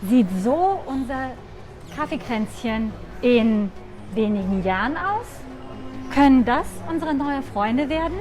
Sieht so unser Kaffeekränzchen in wenigen Jahren aus? Können das unsere neuen Freunde werden?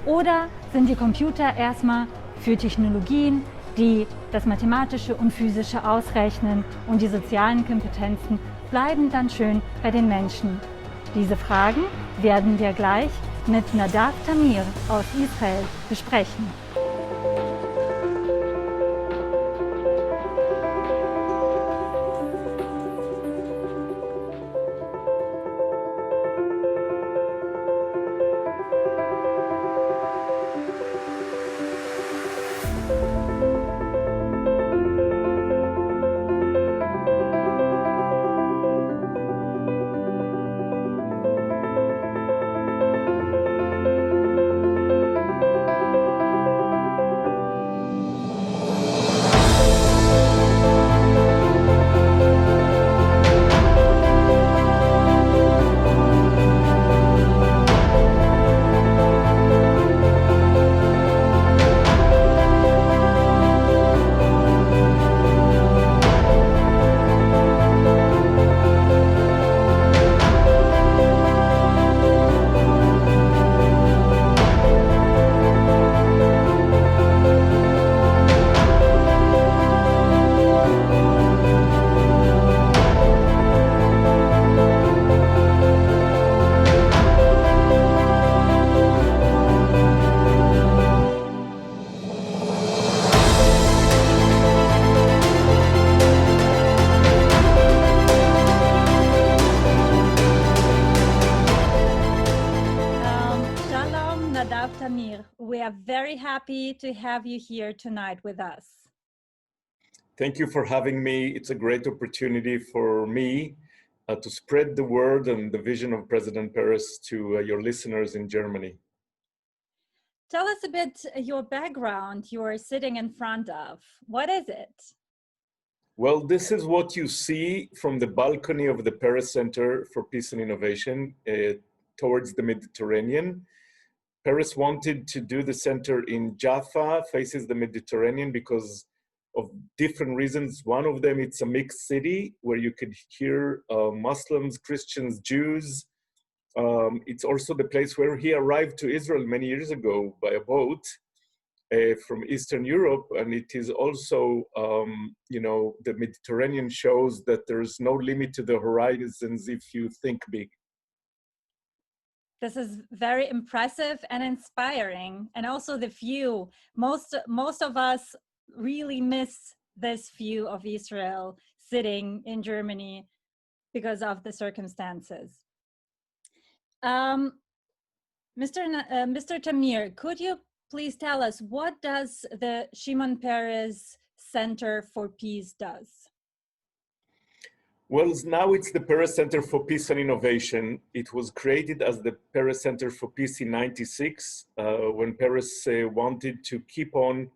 Oder sind die Computer erstmal für Technologien, die das Mathematische und Physische ausrechnen, und die sozialen Kompetenzen bleiben dann schön bei den Menschen? Diese Fragen werden wir gleich mit Nadav Tamir aus Israel besprechen. Shalom, Nadav Tamir. We are very happy to have you here tonight with us. Thank you for having me. It's a great opportunity for me to spread the word and the vision of President Peres to your listeners in Germany. Tell us a bit your background you're sitting in front of. What is it? Well, this is what you see from the balcony of the Peres Center for Peace and Innovation towards the Mediterranean. Peres wanted to do the center in Jaffa, faces the Mediterranean, because of different reasons. One of them, it's a mixed city where you could hear Muslims, Christians, Jews. It's also the place where he arrived to Israel many years ago by a boat from Eastern Europe. And it is also, the Mediterranean shows that there's no limit to the horizons if you think big. This is very impressive and inspiring. And also the view. Most of us really miss this view of Israel sitting in Germany because of the circumstances. Mr. Tamir, could you please tell us, what does the Shimon Peres Center for Peace does? Well, now it's the Peres Center for Peace and Innovation. It was created as the Peres Center for Peace in '96, when Peres wanted to keep on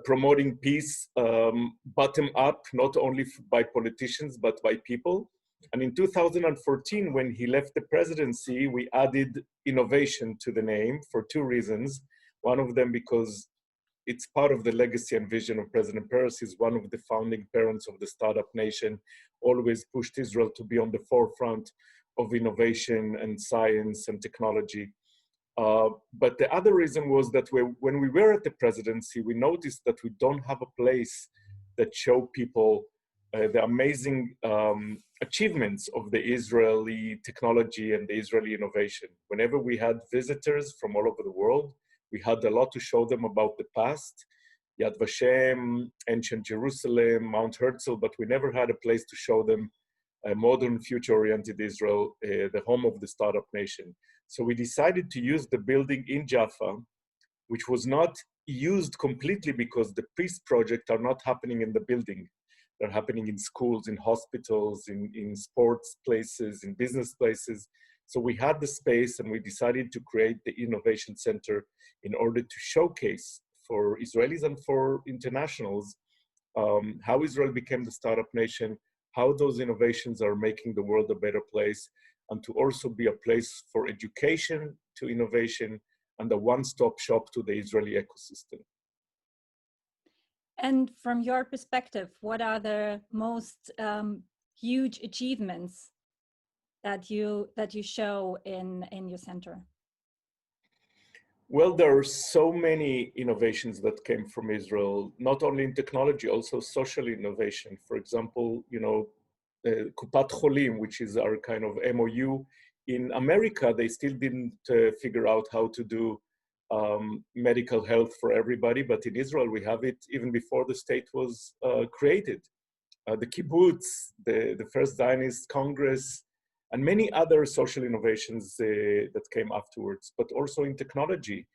promoting peace bottom up, not only by politicians, but by people. And in 2014, when he left the presidency, we added innovation to the name for two reasons. One of them because it's part of the legacy and vision of President Peres. He's one of the founding parents of the startup nation, always pushed Israel to be on the forefront of innovation and science and technology. But the other reason was that when we were at the presidency, we noticed that we don't have a place that show people the amazing achievements of the Israeli technology and the Israeli innovation. Whenever we had visitors from all over the world, we had a lot to show them about the past, Yad Vashem, ancient Jerusalem, Mount Herzl, but we never had a place to show them a modern, future-oriented Israel, the home of the startup nation. So we decided to use the building in Jaffa, which was not used completely because the peace projects are not happening in the building. They're happening in schools, in hospitals, in sports places, in business places. So we had the space and we decided to create the Innovation Center in order to showcase for Israelis and for internationals how Israel became the startup nation, how those innovations are making the world a better place, and to also be a place for education to innovation and a one-stop shop to the Israeli ecosystem. And from your perspective, what are the most huge achievements that you show in your center? Well, there are so many innovations that came from Israel, not only in technology, also social innovation. For example, Kupat Cholim, which is our kind of MOU. In America, they still didn't figure out how to do medical health for everybody, but in Israel, we have it even before the state was created. The kibbutz, the first Zionist Congress, and many other social innovations that came afterwards, but also in technology.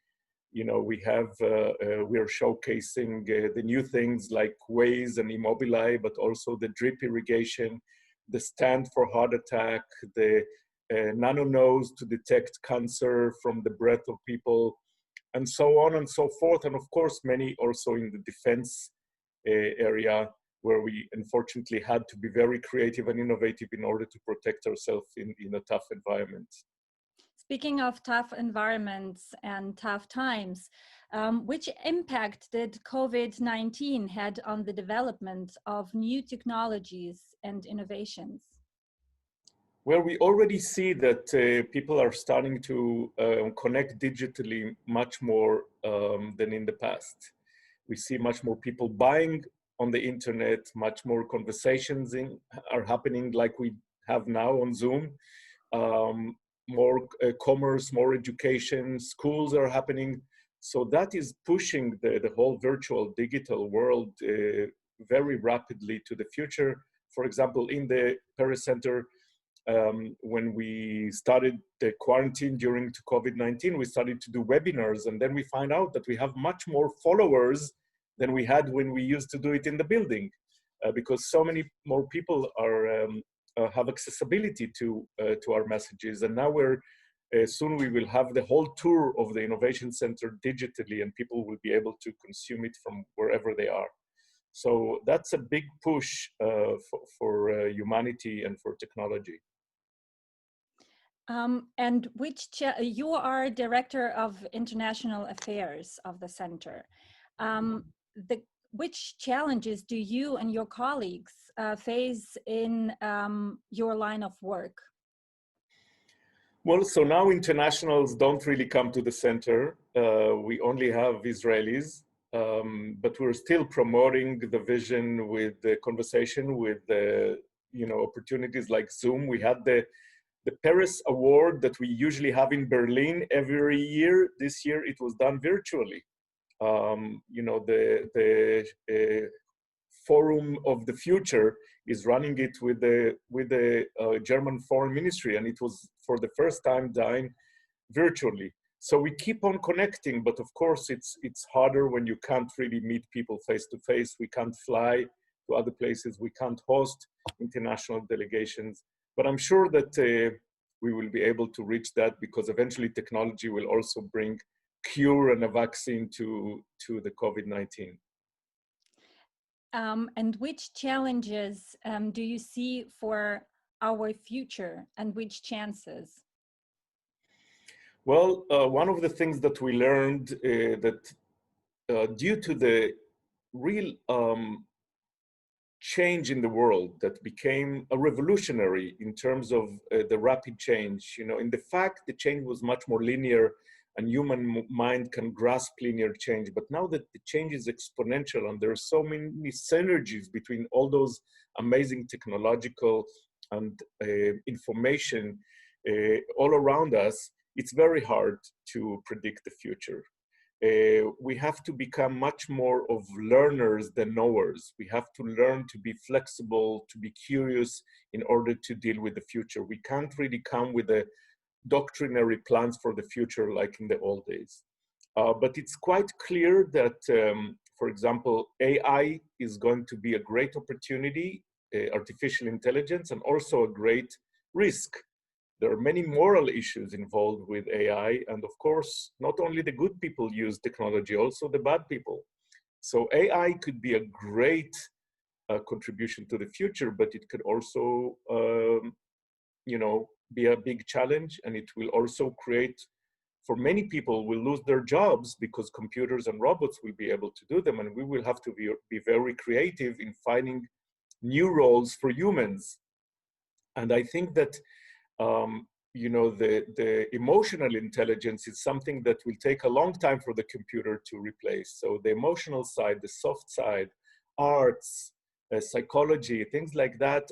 We are showcasing the new things like Waze and Immobileye, but also the drip irrigation, the stand for heart attack, the nano nose to detect cancer from the breath of people, and so on and so forth. And of course, many also in the defense area, where we unfortunately had to be very creative and innovative in order to protect ourselves in a tough environment. Speaking of tough environments and tough times, which impact did COVID-19 had on the development of new technologies and innovations? Well, we already see that people are starting to connect digitally much more than in the past. We see much more people buying on the internet, much more conversations are happening like we have now on Zoom. More commerce, more education, schools are happening. So that is pushing the whole virtual digital world very rapidly to the future. For example, in the Paris Center, when we started the quarantine during COVID-19, we started to do webinars, and then we find out that we have much more followers than we had when we used to do it in the building, because so many more people have accessibility to our messages. And now soon we will have the whole tour of the Innovation Center digitally, and people will be able to consume it from wherever they are. So that's a big push for humanity and for technology. And you are Director of International Affairs of the Center. Which challenges do you and your colleagues face in your line of work? Well, so now internationals don't really come to the center. We only have Israelis, but we're still promoting the vision with the conversation, with opportunities like Zoom. We had the Paris Award that we usually have in Berlin every year. This year it was done virtually. The Forum of the Future is running it with the German Foreign Ministry, and it was for the first time done virtually. So we keep on connecting, but of course it's harder when you can't really meet people face to face. We can't fly to other places. We can't host international delegations. But I'm sure that we will be able to reach that, because eventually technology will also bring cure and a vaccine to the COVID-19. And which challenges do you see for our future, and which chances? Well, one of the things that we learned that due to the real change in the world that became a revolutionary in terms of the rapid change, in the fact the change was much more linear and human mind can grasp linear change. But now that the change is exponential and there are so many synergies between all those amazing technological and information all around us, it's very hard to predict the future. We have to become much more of learners than knowers. We have to learn to be flexible, to be curious in order to deal with the future. We can't really come with a doctrinary plans for the future like in the old days. But it's quite clear that, for example, AI is going to be a great opportunity, artificial intelligence, and also a great risk. There are many moral issues involved with AI. And of course, not only the good people use technology, also the bad people. So AI could be a great contribution to the future, but it could also, be a big challenge. And it will also create, for many people will lose their jobs because computers and robots will be able to do them, and we will have to be very creative in finding new roles for humans. And I think that you know, the emotional intelligence is something that will take a long time for the computer to replace. So the emotional side, the soft side, arts, psychology, things like that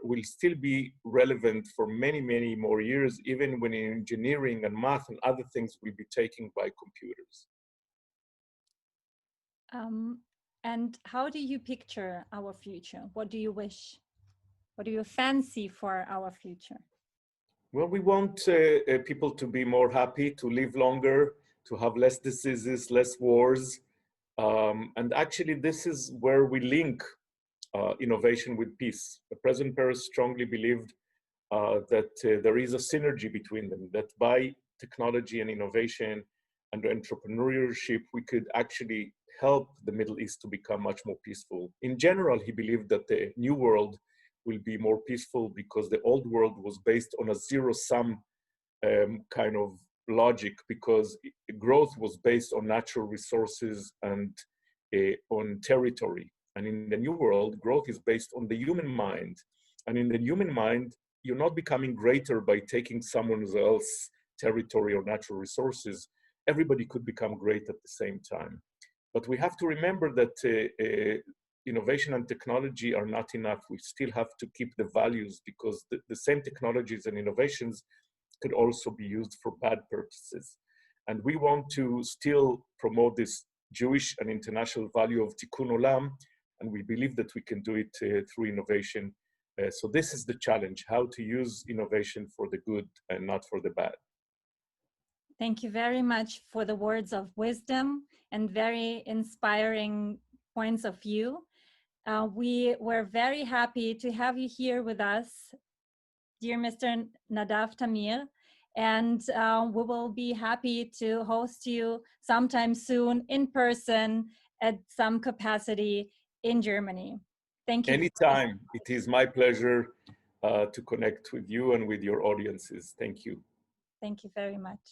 will still be relevant for many, many more years, even when engineering and math and other things will be taken by computers. And how do you picture our future? What do you wish? What do you fancy for our future? Well, we want people to be more happy, to live longer, to have less diseases, less wars. And actually, this is where we link innovation with peace. President Peres strongly believed that there is a synergy between them, that by technology and innovation and entrepreneurship, we could actually help the Middle East to become much more peaceful. In general, he believed that the new world will be more peaceful because the old world was based on a zero-sum kind of logic, because growth was based on natural resources and on territory. And in the new world, growth is based on the human mind. And in the human mind, you're not becoming greater by taking someone else's territory or natural resources. Everybody could become great at the same time. But we have to remember that innovation and technology are not enough. We still have to keep the values, because the same technologies and innovations could also be used for bad purposes. And we want to still promote this Jewish and international value of tikkun olam, and we believe that we can do it through innovation. So this is the challenge, how to use innovation for the good and not for the bad. Thank you very much for the words of wisdom and very inspiring points of view. We were very happy to have you here with us, dear Mr. Nadav Tamir, and we will be happy to host you sometime soon in person at some capacity in Germany. Thank you. Anytime. It is my pleasure to connect with you and with your audiences. Thank you. Thank you very much.